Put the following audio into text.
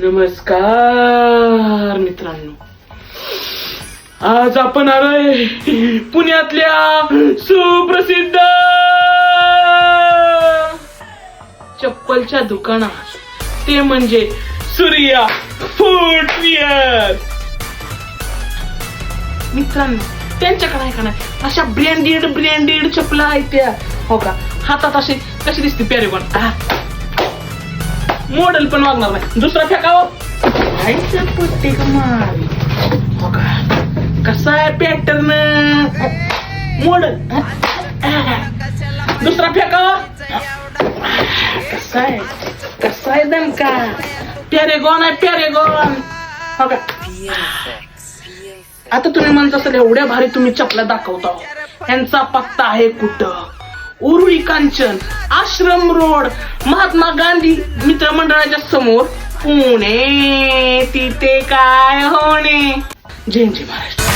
नमस्कार मित्रांनो, आज आपण आलोय पुण्यातल्या सुप्रसिद्ध चप्पलच्या दुकानात, ते म्हणजे सूर्या फुटविअर. मित्रांनो, त्यांच्याकडे आहे का नाही अशा ब्रँडेड चप्पला आहेत त्या, हो का. हातात असे कशी दिसते पॅरेगॉन, मॉडेल पण वागणार नाही. दुसरा फेकावं पट्टे कमाल, हो का. कसा आहे पॅटर्न, मॉडेल. दुसरा फेकावं, कसा आहे दणका. पॅरेगॉन आहे पॅरेगॉन, हो का. आता तुम्ही म्हणत असाल एवढ्या भारी तुम्ही चपला दाखवता, यांचा पत्ता आहे कुठं? उरुळी कांचन, आश्रम रोड, महात्मा गांधी मित्रमंडळाच्या समोर, पुणे. तिथे काय होणे. जय महाराष्ट्र.